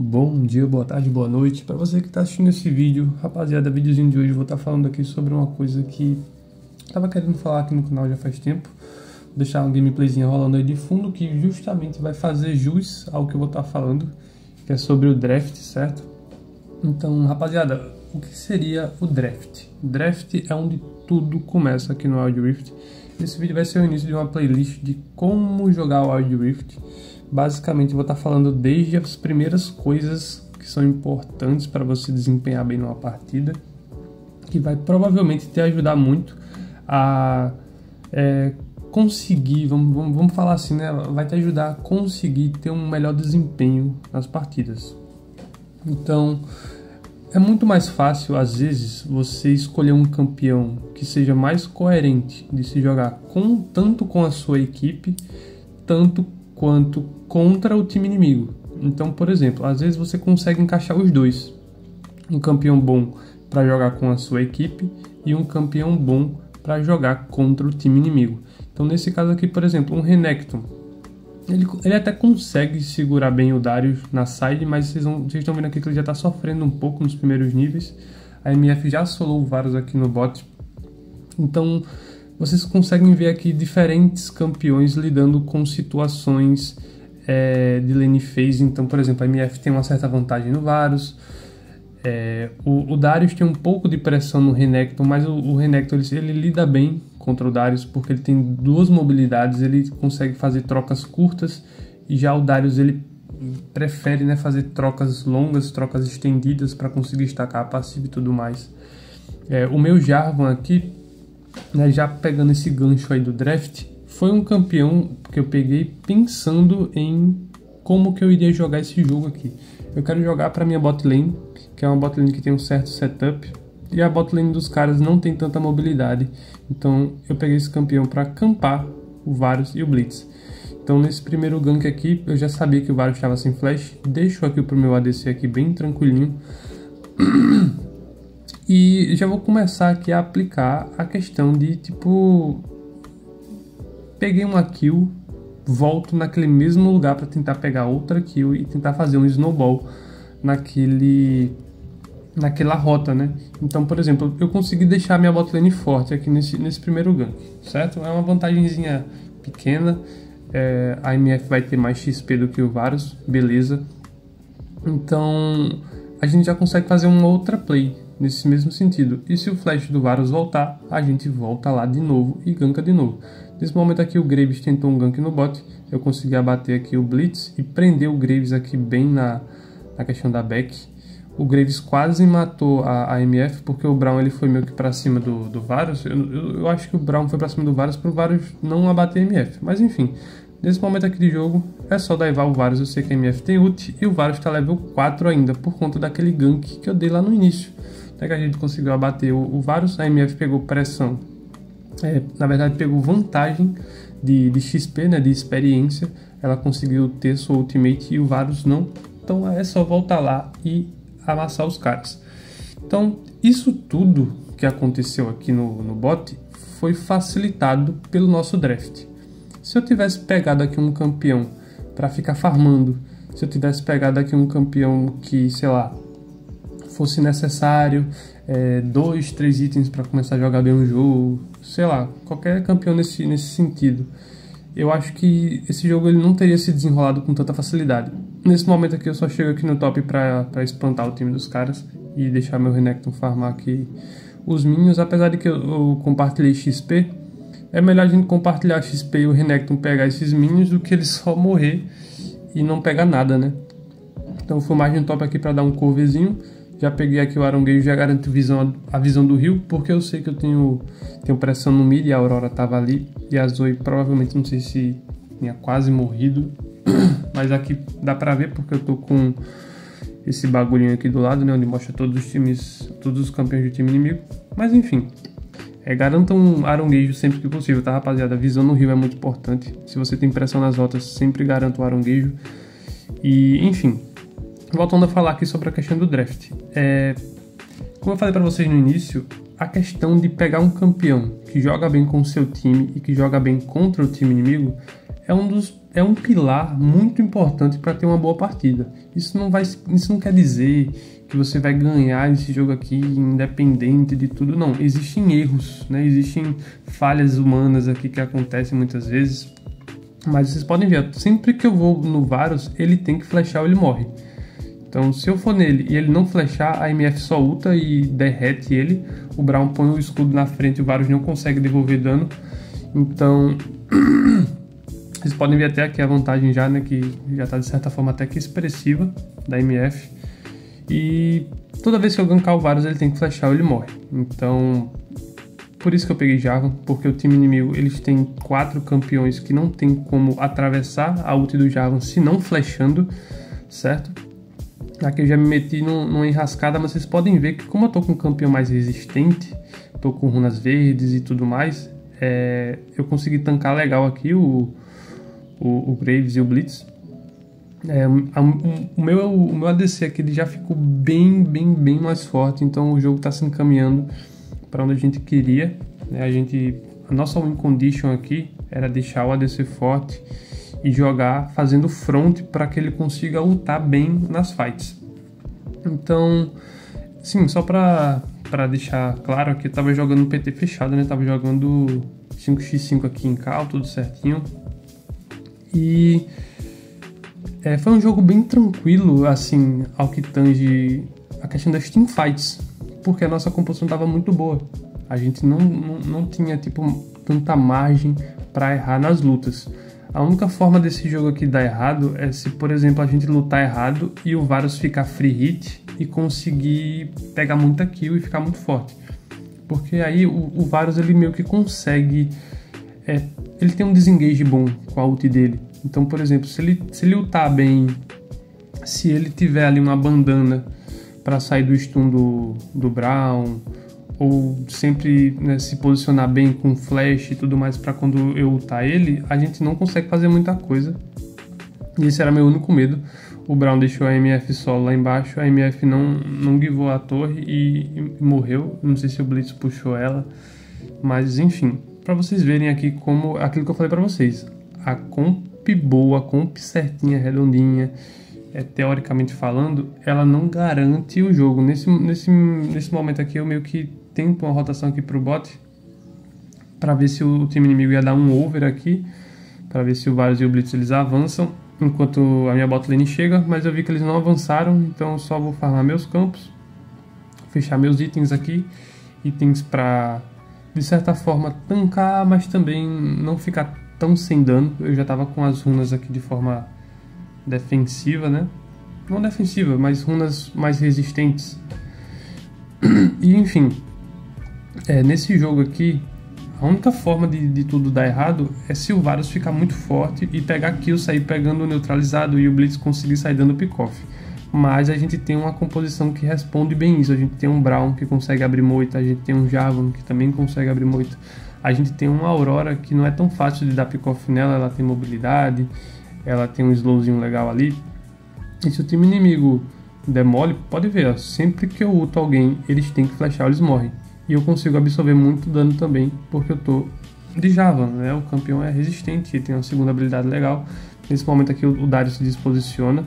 Bom dia, boa tarde, boa noite. Para você que está assistindo esse vídeo, rapaziada, videozinho de hoje eu vou estar falando aqui sobre uma coisa que estava querendo falar aqui no canal já faz tempo. Vou deixar uma gameplayzinha rolando aí de fundo que justamente vai fazer jus ao que eu vou estar falando, que é sobre o draft, certo? Então, rapaziada, o que seria o draft? Draft é onde tudo começa aqui no Wild Rift. Esse vídeo vai ser o início de uma playlist de como jogar o Wild Rift. Basicamente, eu vou estar falando desde as primeiras coisas que são importantes para você desempenhar bem numa partida, que vai provavelmente te ajudar muito a conseguir, vamos falar assim, né? Vai te ajudar a conseguir ter um melhor desempenho nas partidas. Então, é muito mais fácil, às vezes, você escolher um campeão que seja mais coerente de se jogar tanto com a sua equipe, tanto quanto contra o time inimigo. Então, por exemplo, às vezes você consegue encaixar os dois. Um campeão bom para jogar com a sua equipe e um campeão bom para jogar contra o time inimigo. Então, nesse caso aqui, por exemplo, um Renekton. Ele até consegue segurar bem o Darius na side, mas vocês estão vendo aqui que ele já está sofrendo um pouco nos primeiros níveis. A MF já solou o Varus aqui no bot. Então, vocês conseguem ver aqui diferentes campeões lidando com situações de lane phase. Então, por exemplo, a MF tem uma certa vantagem no Varus. O Darius tem um pouco de pressão no Renekton, mas o Renekton ele lida bem contra o Darius porque ele tem duas mobilidades, ele consegue fazer trocas curtas, e já o Darius ele prefere, né, fazer trocas longas, trocas estendidas para conseguir estacar a passiva e tudo mais. O meu Jarvan aqui, né, já pegando esse gancho aí do draft, foi um campeão que eu peguei pensando em como que eu iria jogar esse jogo aqui. Eu quero jogar para minha bot lane, que é uma bot lane que tem um certo setup, e a bot lane dos caras não tem tanta mobilidade. Então eu peguei esse campeão para campar o Varus e o Blitz. Então nesse primeiro gank aqui, eu já sabia que o Varus estava sem flash, deixo aqui pro meu ADC aqui bem tranquilinho. E já vou começar aqui a aplicar a questão de, tipo, peguei uma kill, volto naquele mesmo lugar para tentar pegar outra kill e tentar fazer um snowball naquela rota, né? Então, por exemplo, eu consegui deixar minha bot lane forte aqui nesse primeiro gank, certo? É uma vantagenzinha pequena, a MF vai ter mais XP do que o Varus, beleza. Então, a gente já consegue fazer uma outra play nesse mesmo sentido. E se o flash do Varus voltar, a gente volta lá de novo e ganka de novo. Nesse momento aqui o Graves tentou um gank no bot, eu consegui abater aqui o Blitz e prender o Graves aqui bem na questão da back. O Graves quase matou a MF porque o Braum ele foi meio que pra cima do Varus. Eu acho que o Braum foi pra cima do Varus pro Varus não abater a MF, mas enfim. Nesse momento aqui de jogo, é só daivar o Varus. Eu sei que a MF tem ult e o Varus tá level 4 ainda, por conta daquele gank que eu dei lá no início. Até que a gente conseguiu abater o Varus, a MF pegou pressão. Na verdade, pegou vantagem de XP, né, de experiência. Ela conseguiu ter sua ultimate e o Varus não. Então é só voltar lá e amassar os caras. Então, isso tudo que aconteceu aqui no bot foi facilitado pelo nosso draft. Se eu tivesse pegado aqui um campeão para ficar farmando, se eu tivesse pegado aqui um campeão que, sei lá, fosse necessário 2, 3 itens para começar a jogar bem um jogo, sei lá, qualquer campeão nesse sentido, eu acho que esse jogo ele não teria se desenrolado com tanta facilidade. Nesse momento aqui eu só chego aqui no top para espantar o time dos caras e deixar meu Renekton farmar aqui os minions. Apesar de que eu compartilhei XP, é melhor a gente compartilhar XP e o Renekton pegar esses minions do que ele só morrer e não pegar nada, né? Então eu fui mais no top aqui para dar um coverzinho. Já peguei aqui o Aronguejo, já garanto a visão do rio, porque eu sei que eu tenho pressão no mid e a Aurora tava ali. E a Zoe provavelmente, não sei se tinha quase morrido, mas aqui dá pra ver porque eu tô com esse bagulhinho aqui do lado, né, onde mostra todos os campeões do time inimigo. Mas enfim, garantam um Aronguejo sempre que possível, tá, rapaziada? A visão no rio é muito importante. Se você tem pressão nas rotas, sempre garanta o Aronguejo. E enfim, voltando a falar aqui sobre a questão do draft. Como eu falei pra vocês no início, a questão de pegar um campeão que joga bem com o seu time e que joga bem contra o time inimigo é um dos é um pilar muito importante para ter uma boa partida. Isso não quer dizer que você vai ganhar esse jogo aqui independente de tudo, não. Existem erros, né? Existem falhas humanas aqui que acontecem muitas vezes, mas vocês podem ver, sempre que eu vou no Varus, ele tem que flechar ou ele morre. Então, se eu for nele e ele não flechar, a MF só ulta e derrete ele. O Braum põe o escudo na frente e o Varus não consegue devolver dano. Então, vocês podem ver até aqui a vantagem já, né? Que já tá de certa forma até que expressiva da MF. E toda vez que eu gankar o Varus, ele tem que flechar ou ele morre. Então, por isso que eu peguei Jarvan, porque o time inimigo, eles têm 4 campeões que não tem como atravessar a ult do Jarvan se não flechando, certo? Aqui eu já me meti numa enrascada, mas vocês podem ver que como eu tô com um campeão mais resistente, tô com runas verdes e tudo mais, eu consegui tancar legal aqui o Graves e o Blitz. O meu ADC aqui ele já ficou bem mais forte, então o jogo está se encaminhando para onde a gente queria, né? A nossa win condition aqui era deixar o ADC forte e jogar fazendo front para que ele consiga ultar bem nas fights. Então, sim, só para deixar claro aqui, eu tava jogando PT fechado, né? Tava jogando 5x5 aqui em cal, tudo certinho. E foi um jogo bem tranquilo, assim, ao que tange a questão das teamfights, porque a nossa composição tava muito boa. A gente não tinha, tipo, tanta margem para errar nas lutas. A única forma desse jogo aqui dar errado é se, por exemplo, a gente lutar errado e o Varus ficar free hit e conseguir pegar muita kill e ficar muito forte. Porque aí o Varus ele meio que consegue... ele tem um desengage bom com a ult dele. Então, por exemplo, se ele ultar bem, se ele tiver ali uma bandana para sair do stun do Braum, ou sempre, né, se posicionar bem com flash e tudo mais para quando eu ultar ele, a gente não consegue fazer muita coisa. E esse era meu único medo. O Braum deixou a MF solo lá embaixo, a MF não givou a torre e morreu. Não sei se o Blitz puxou ela, mas enfim, para vocês verem aqui como aquilo que eu falei para vocês, a comp boa, a comp certinha, redondinha, teoricamente falando, ela não garante o jogo. Nesse momento aqui eu meio que tento uma rotação aqui pro bot para ver se o time inimigo ia dar um over aqui, para ver se o Varus e o Blitz eles avançam enquanto a minha bot lane chega, mas eu vi que eles não avançaram, então eu só vou farmar meus campos, fechar meus itens aqui, itens para de certa forma tancar, mas também não ficar tão sem dano. Eu já tava com as runas aqui de forma defensiva, né? Não defensiva, mas runas mais resistentes. E enfim, nesse jogo aqui, a única forma de tudo dar errado é se o Varus ficar muito forte e pegar kill, sair pegando o neutralizado e o Blitz conseguir sair dando pick-off. Mas a gente tem uma composição que responde bem isso. A gente tem um Braum que consegue abrir moita, a gente tem um Jarvan que também consegue abrir moita. A gente tem uma Aurora que não é tão fácil de dar pick-off nela, ela tem mobilidade, ela tem um slowzinho legal ali. E se o time inimigo demole, pode ver, ó, sempre que eu ulto alguém, eles têm que flashar, eles morrem. E eu consigo absorver muito dano também, porque eu tô de Jarvan, né? O campeão é resistente, ele tem uma segunda habilidade legal. Nesse momento aqui o Darius se disposiciona.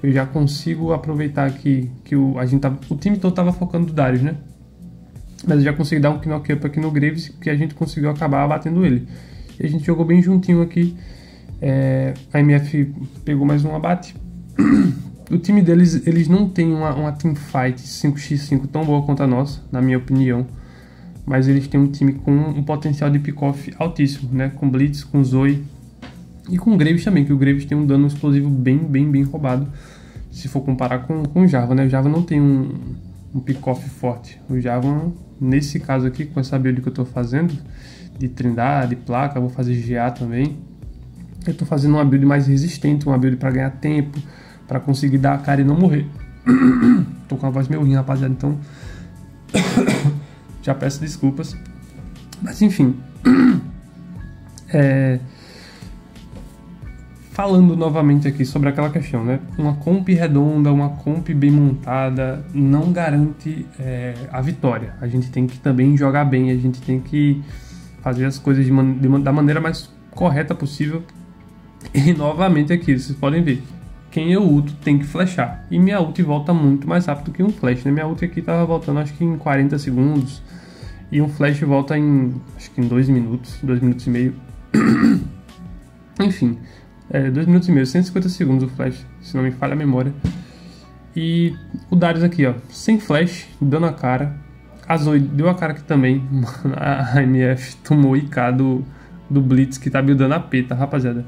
Eu já consigo aproveitar que o time todo tava focando no Darius, né? Mas eu já consegui dar um knock-up aqui no Graves, que a gente conseguiu acabar batendo ele. E a gente jogou bem juntinho aqui. A MF pegou mais um abate. O time deles, eles não tem uma teamfight 5x5 tão boa quanto a nossa, na minha opinião. Mas eles têm um time com um potencial de pick-off altíssimo, né? Com Blitz, com Zoe e com Graves também, que o Graves tem um dano explosivo bem roubado. Se for comparar com o Jarvan, né? O Jarvan não tem um pick-off forte. O Jarvan, nesse caso aqui, com essa build que eu tô fazendo, de Trindade, placa, vou fazer GA também. Eu tô fazendo uma build mais resistente, uma build para ganhar tempo, para conseguir dar a cara e não morrer. Tô com a voz meio ruim, rapaziada, então já peço desculpas. Mas enfim, falando novamente aqui sobre aquela questão, né? Uma comp redonda, uma comp bem montada não garante a vitória. A gente tem que também jogar bem, a gente tem que fazer as coisas da maneira mais correta possível. E novamente aqui, vocês podem ver, quem eu ulto tem que flashar. E minha ult volta muito mais rápido que um flash, né? Minha ult aqui tava voltando acho que em 40 segundos. E um flash volta em, acho que em 2 minutos, 2 minutos e meio. Enfim, 2 minutos e meio, 150 segundos o flash, se não me falha a memória. E o Darius aqui, ó, sem flash, dando a cara. A Zoe deu a cara aqui também. A MF tomou IK do Blitz, que tá buildando AP, tá, rapaziada?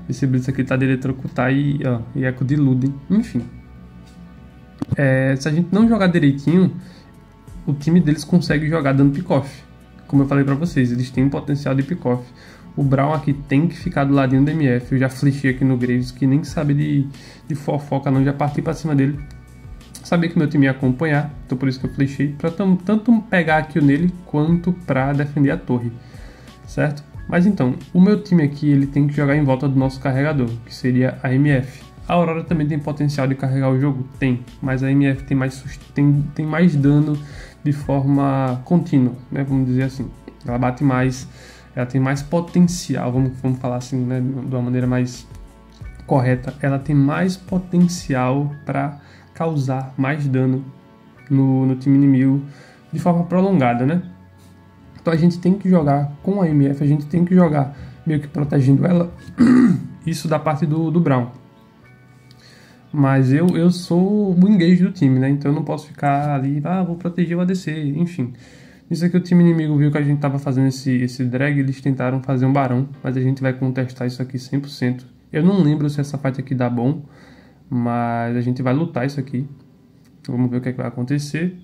Esse Blitz aqui tá de eletrocutar e eco de Luden. Enfim. Se a gente não jogar direitinho, o time deles consegue jogar dando pick-off. Como eu falei pra vocês, eles têm potencial de pick-off. O Braum aqui tem que ficar do ladinho do MF. Eu já flechei aqui no Graves, que nem sabe de fofoca não. Já parti pra cima dele. Sabia que meu time ia acompanhar, então por isso que eu flechei. Pra tanto pegar aqui nele, quanto pra defender a torre. Certo? Mas então, o meu time aqui, ele tem que jogar em volta do nosso carregador, que seria a MF. A Aurora também tem potencial de carregar o jogo? Tem. Mas a MF tem mais dano de forma contínua, né? Vamos dizer assim. Ela bate mais, ela tem mais potencial, vamos falar assim, né? De uma maneira mais correta. Ela tem mais potencial para causar mais dano no time inimigo de forma prolongada, né? Então a gente tem que jogar com a MF, a gente tem que jogar meio que protegendo ela. Isso da parte do Braum. Mas eu sou o engage do time, né? Então eu não posso ficar ali, vou proteger o ADC, enfim. Isso aqui o time inimigo viu que a gente tava fazendo esse drag, eles tentaram fazer um barão, mas a gente vai contestar isso aqui 100%. Eu não lembro se essa fight aqui dá bom, mas a gente vai lutar isso aqui. Vamos ver o que é que vai acontecer.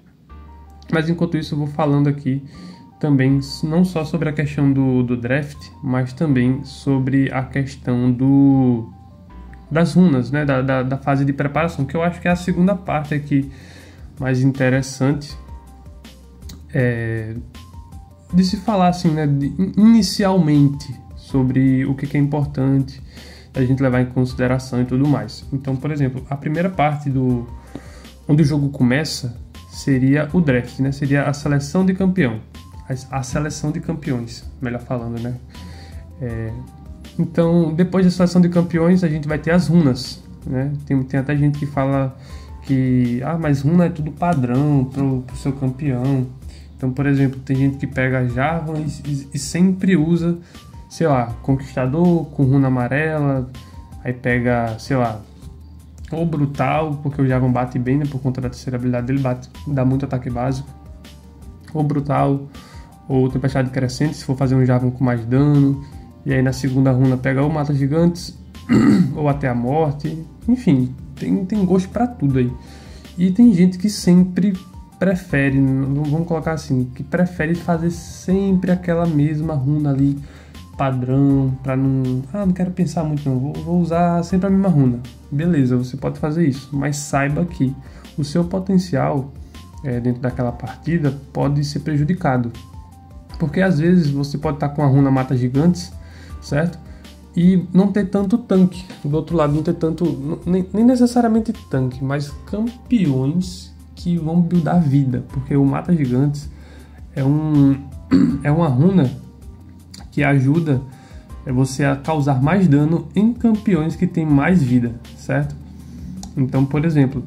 Mas enquanto isso eu vou falando aqui também, não só sobre a questão do draft, mas também sobre a questão das runas, né, da fase de preparação, que eu acho que é a segunda parte aqui mais interessante de se falar assim, né, inicialmente sobre o que é importante a gente levar em consideração e tudo mais. Então, por exemplo, a primeira parte onde o jogo começa seria o draft, né, seria a seleção de campeão, a seleção de campeões, melhor falando, né. Então, depois da seleção de campeões, a gente vai ter as runas, né? Tem até gente que fala que mas runa é tudo padrão pro seu campeão. Então, por exemplo, tem gente que pega a Jarvan e sempre usa, sei lá, Conquistador com runa amarela, aí pega, sei lá, ou Brutal, porque o Jarvan bate bem, né? Por conta da terceira habilidade dele, dá muito ataque básico, ou Brutal, ou Tempestade Crescente, se for fazer um Jarvan com mais dano. E aí na segunda runa pega ou mata gigantes, ou até a morte. Enfim, tem gosto pra tudo aí. E tem gente que sempre prefere, vamos colocar assim, que prefere fazer sempre aquela mesma runa ali, padrão, pra não quero pensar muito não, vou usar sempre a mesma runa. Beleza, você pode fazer isso, mas saiba que o seu potencial dentro daquela partida pode ser prejudicado. Porque às vezes você pode estar com a runa mata gigantes, certo? E não ter tanto tanque. Do outro lado, não ter tanto, nem necessariamente tanque, mas campeões que vão buildar vida. Porque o mata gigantes é uma runa que ajuda você a causar mais dano em campeões que tem mais vida, certo? Então, por exemplo,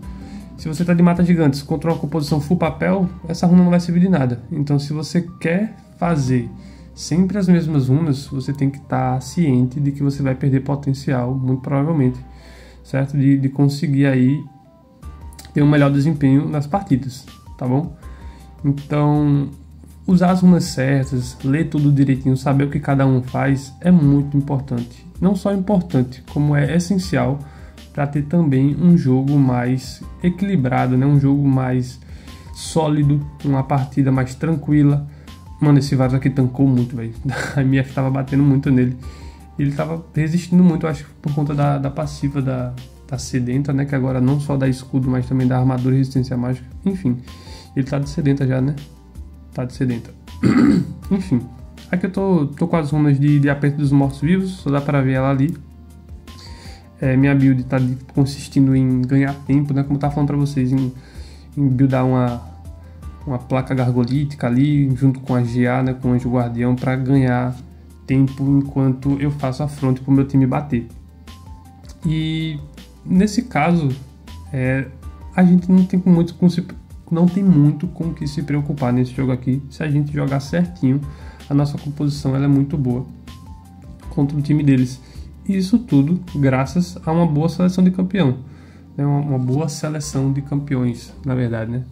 se você está de mata gigantes contra uma composição full papel, essa runa não vai servir de nada. Então, se você quer fazer sempre as mesmas runas, você tem que estar ciente de que você vai perder potencial, muito provavelmente, certo? De conseguir aí ter um melhor desempenho nas partidas, tá bom? Então, usar as runas certas, ler tudo direitinho, saber o que cada um faz é muito importante. Não só importante, como é essencial para ter também um jogo mais equilibrado, né? Um jogo mais sólido, uma partida mais tranquila. Mano, esse Varus aqui tancou muito, velho. A MF tava batendo muito nele. Ele tava resistindo muito, acho que por conta da passiva da Sedenta, né? Que agora não só dá escudo, mas também dá armadura e resistência mágica. Enfim, ele tá de Sedenta já, né? Tá de Sedenta. Enfim, aqui eu tô com as runas de Apetite dos Mortos-Vivos, só dá pra ver ela ali. Minha build tá consistindo em ganhar tempo, né? Como eu tava falando pra vocês, em buildar uma placa gargolítica ali, junto com a GA, né, com o Anjo Guardião, para ganhar tempo enquanto eu faço a fronte para o meu time bater. E nesse caso, a gente não tem muito com o que se preocupar nesse jogo aqui. Se a gente jogar certinho, a nossa composição ela é muito boa contra o time deles. E isso tudo graças a uma boa seleção de campeão. Uma boa seleção de campeões, na verdade, né?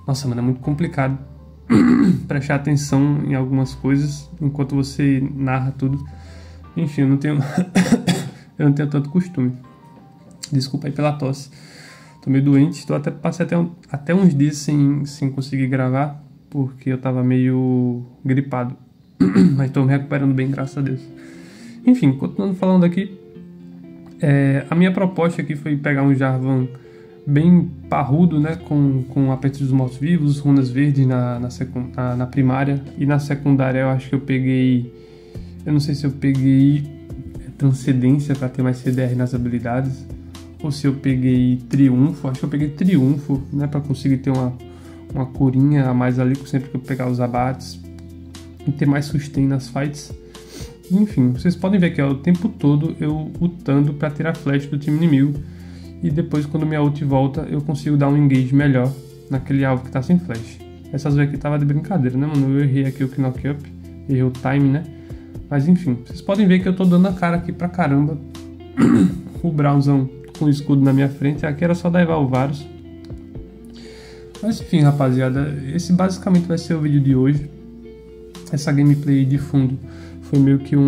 Nossa, mano, é muito complicado prestar atenção em algumas coisas enquanto você narra tudo. Enfim, eu não tenho eu não tenho tanto costume. Desculpa aí pela tosse. Tô meio doente, passei até uns dias sem conseguir gravar, porque eu tava meio gripado. Mas tô me recuperando bem, graças a Deus. Enfim, continuando falando aqui, a minha proposta aqui foi pegar um Jarvan bem parrudo, né, com apertos dos mortos-vivos, runas verdes na primária, e na secundária eu acho que eu não sei se eu peguei transcendência para ter mais CDR nas habilidades, ou se eu peguei triunfo. Acho que eu peguei triunfo, né, para conseguir ter uma curinha a mais ali sempre que eu pegar os abates e ter mais sustain nas fights. Enfim, vocês podem ver que o tempo todo eu ultando para tirar flash do time inimigo, e depois quando minha ult volta eu consigo dar um engage melhor naquele alvo que tá sem flash. Essas vezes aqui tava de brincadeira, né, mano? Eu errei aqui o knock up, errei o time, né? Mas enfim, vocês podem ver que eu tô dando a cara aqui pra caramba. O Brownzão com o escudo na minha frente, aqui era só daivar o Varus. Mas enfim, rapaziada, esse basicamente vai ser o vídeo de hoje. Essa gameplay de fundo foi meio que eu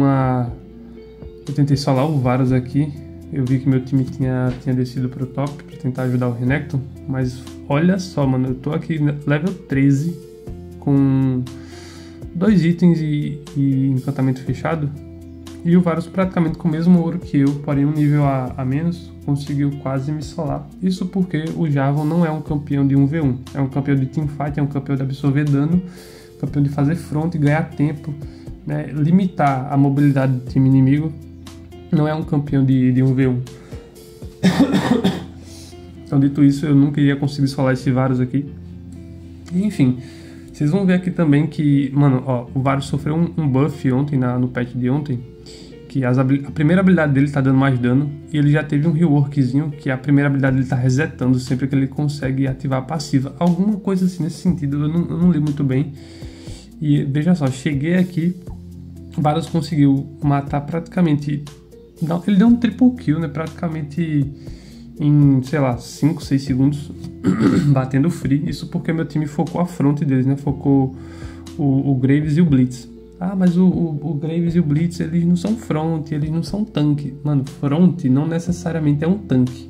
tentei solar o Varus aqui. Eu vi que meu time tinha descido pro top pra tentar ajudar o Renekton. Mas olha só, mano, eu tô aqui level 13 com 2 itens e encantamento fechado. E o Varus praticamente com o mesmo ouro que eu, porém um nível a menos, conseguiu quase me solar. Isso porque o Jarvan não é um campeão de 1v1. É um campeão de teamfight, é um campeão de absorver dano, campeão de fazer front, ganhar tempo, né, limitar a mobilidade do time inimigo. Não é um campeão de 1v1. Então, dito isso, eu nunca iria conseguir solar esse Varus aqui. E, enfim, vocês vão ver aqui também que, mano, ó, o Varus sofreu um buff ontem, no patch de ontem, que a primeira habilidade dele tá dando mais dano, e ele já teve um reworkzinho, que a primeira habilidade dele tá resetando sempre que ele consegue ativar a passiva. Alguma coisa assim nesse sentido, eu não li muito bem. E veja só, cheguei aqui, o Varus conseguiu matar praticamente... Ele deu um triple kill, né, praticamente em, sei lá, 5, 6 segundos, batendo free. Isso porque meu time focou a front deles, né, focou o Graves e o Blitz. Ah, mas o Graves e o Blitz, eles não são front, eles não são tanque. Mano, front não necessariamente é um tanque.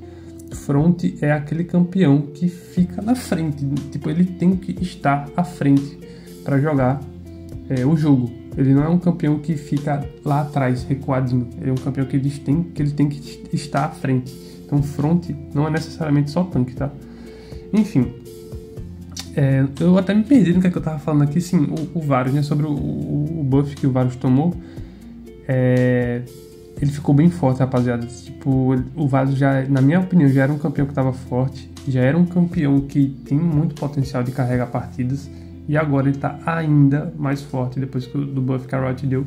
Front é aquele campeão que fica na frente. Tipo, ele tem que estar à frente para jogar o jogo. Ele não é um campeão que fica lá atrás, recuadinho. Ele é um campeão que ele tem que estar à frente. Então, front não é necessariamente só tanque, tá? Enfim. Eu até me perdi no que eu tava falando aqui. Sim, o Varus, né? Sobre o buff que o Varus tomou. Ele ficou bem forte, rapaziada. Tipo, o Varus já, na minha opinião, já era um campeão que tava forte. Já era um campeão que tem muito potencial de carregar partidas. E agora ele tá ainda mais forte depois do buff que a Riot deu.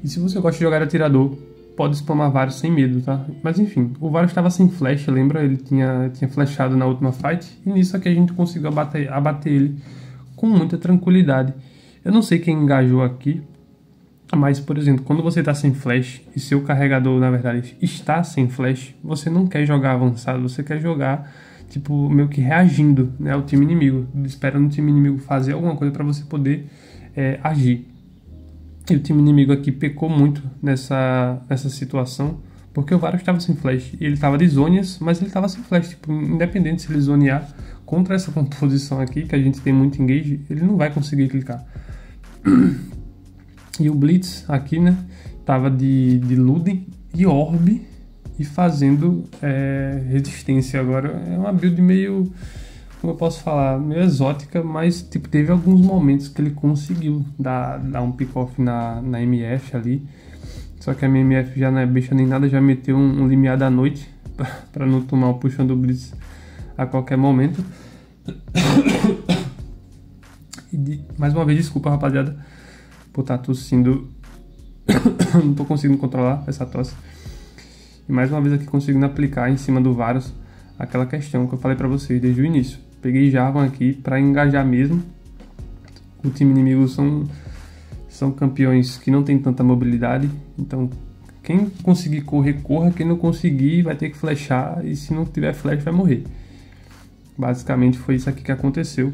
E se você gosta de jogar atirador, pode spamar Varus sem medo, tá? Mas enfim, o Varus estava sem flash, lembra? Ele tinha flashado na última fight. E nisso aqui a gente conseguiu abater ele com muita tranquilidade. Eu não sei quem engajou aqui, mas, por exemplo, quando você está sem flash e seu carregador, na verdade, está sem flash, você não quer jogar avançado, você quer jogar... tipo, meio que reagindo, né, ao time inimigo, esperando o time inimigo fazer alguma coisa para você poder agir. E o time inimigo aqui pecou muito nessa situação, porque o Varus estava sem flash, e ele estava de zônias, mas ele estava sem flash, tipo, independente se ele zonear contra essa composição aqui, que a gente tem muito engage, ele não vai conseguir clicar. E o Blitz aqui, né, tava de Luden e Orb, e fazendo resistência. Agora é uma build meio, como eu posso falar, meio exótica, mas tipo, teve alguns momentos que ele conseguiu dar um pick-off na MF ali, só que a minha MF já não é bicha nem nada, já meteu um limiar da noite para não tomar o puxão do Blitz a qualquer momento. E mais uma vez, desculpa, rapaziada, por estar tossindo. Não tô conseguindo controlar essa tosse. E mais uma vez aqui conseguindo aplicar em cima do Varus aquela questão que eu falei para vocês desde o início. Peguei Jarvan aqui para engajar mesmo. O time inimigo são campeões que não tem tanta mobilidade, então quem conseguir correr, corra, quem não conseguir vai ter que flechar, e se não tiver flash vai morrer. Basicamente foi isso aqui que aconteceu.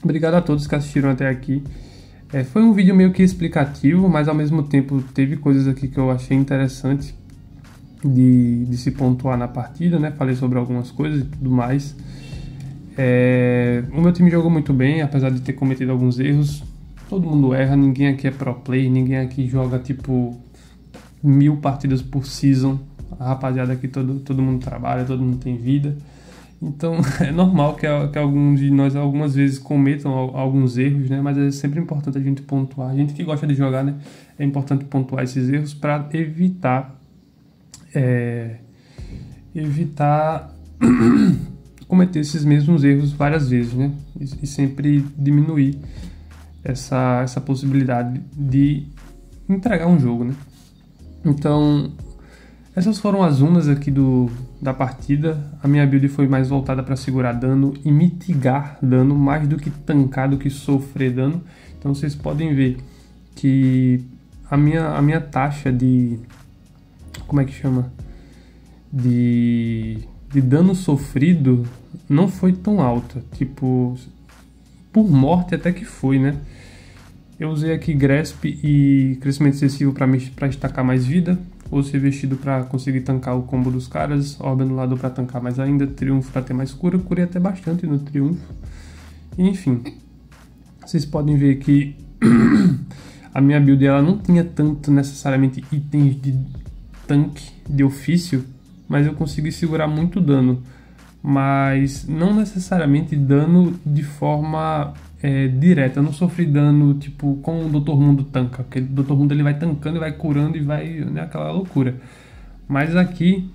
Obrigado a todos que assistiram até aqui. Foi um vídeo meio que explicativo, mas ao mesmo tempo teve coisas aqui que eu achei interessante de se pontuar na partida, né? Falei sobre algumas coisas e tudo mais. O meu time jogou muito bem, apesar de ter cometido alguns erros. Todo mundo erra, ninguém aqui é pro player, ninguém aqui joga tipo 1000 partidas por season. A rapaziada aqui, todo mundo trabalha, todo mundo tem vida. Então é normal que alguns de nós algumas vezes cometam alguns erros, né? Mas é sempre importante a gente pontuar. A gente que gosta de jogar, né? É importante pontuar esses erros para evitar cometer esses mesmos erros várias vezes, né? E sempre diminuir essa possibilidade de entregar um jogo, né? Então, essas foram as runas aqui da partida. A minha build foi mais voltada para segurar dano e mitigar dano, mais do que tancar, do que sofrer dano. Então vocês podem ver que a minha taxa de... como é que chama? De dano sofrido não foi tão alta. Tipo, por morte até que foi, né? Eu usei aqui Grasp e crescimento excessivo para estacar mais vida. Ou ser vestido para conseguir tancar o combo dos caras, Orbe Anulador para tancar mais ainda, Triunfo para ter mais cura, curei até bastante no Triunfo. Enfim, vocês podem ver que a minha build ela não tinha tanto necessariamente itens de tanque de ofício, mas eu consegui segurar muito dano, mas não necessariamente dano de forma direta. Eu não sofri dano tipo como o Dr. Mundo tanca, porque o Dr. Mundo ele vai tancando e vai curando e vai, né, aquela loucura. Mas aqui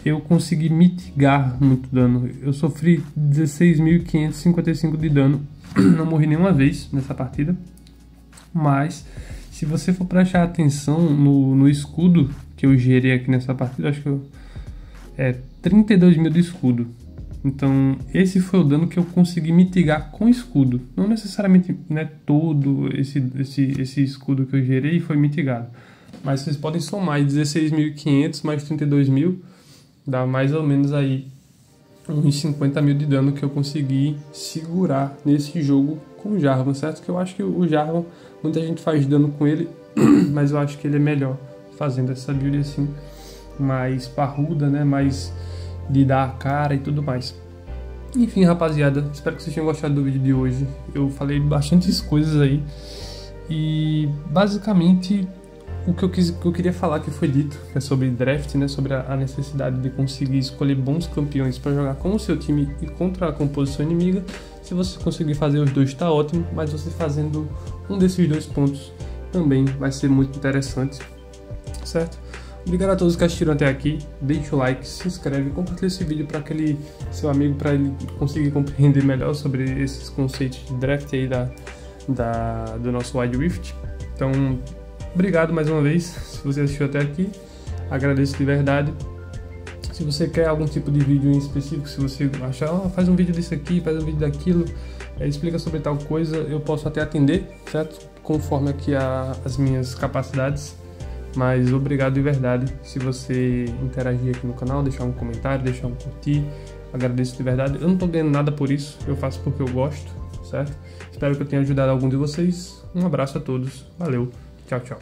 eu consegui mitigar muito dano. Eu sofri 16.555 de dano, não morri nenhuma vez nessa partida. Mas se você for prestar atenção no escudo que eu gerei aqui nessa partida, acho que 32.000 de escudo. Então esse foi o dano que eu consegui mitigar com escudo. Não necessariamente, né, todo esse escudo que eu gerei foi mitigado. Mas vocês podem somar 16.500 mais 32.000, dá mais ou menos aí uns 50.000 de dano que eu consegui segurar nesse jogo com o Jarvan, certo? Que eu acho que o Jarvan, muita gente faz dano com ele, mas eu acho que ele é melhor fazendo essa build assim, mais parruda, né, mais de dar a cara e tudo mais. Enfim, rapaziada, espero que vocês tenham gostado do vídeo de hoje. Eu falei bastantes coisas aí e basicamente o que eu queria falar que foi dito é sobre draft, né, sobre a necessidade de conseguir escolher bons campeões para jogar com o seu time e contra a composição inimiga. Se você conseguir fazer os dois está ótimo, mas você fazendo um desses dois pontos também vai ser muito interessante, certo? Obrigado a todos que assistiram até aqui, deixa o like, se inscreve, compartilha esse vídeo para aquele seu amigo, para ele conseguir compreender melhor sobre esses conceitos de draft aí do nosso Wild Rift. Então, obrigado mais uma vez, se você assistiu até aqui, agradeço de verdade. Se você quer algum tipo de vídeo em específico, se você achar, faz um vídeo disso aqui, faz um vídeo daquilo, explica sobre tal coisa, eu posso até atender, certo? Conforme aqui as minhas capacidades. Mas obrigado de verdade se você interagir aqui no canal, deixar um comentário, deixar um curtir, agradeço de verdade. Eu não tô ganhando nada por isso, eu faço porque eu gosto, certo? Espero que eu tenha ajudado algum de vocês. Um abraço a todos, valeu, tchau, tchau.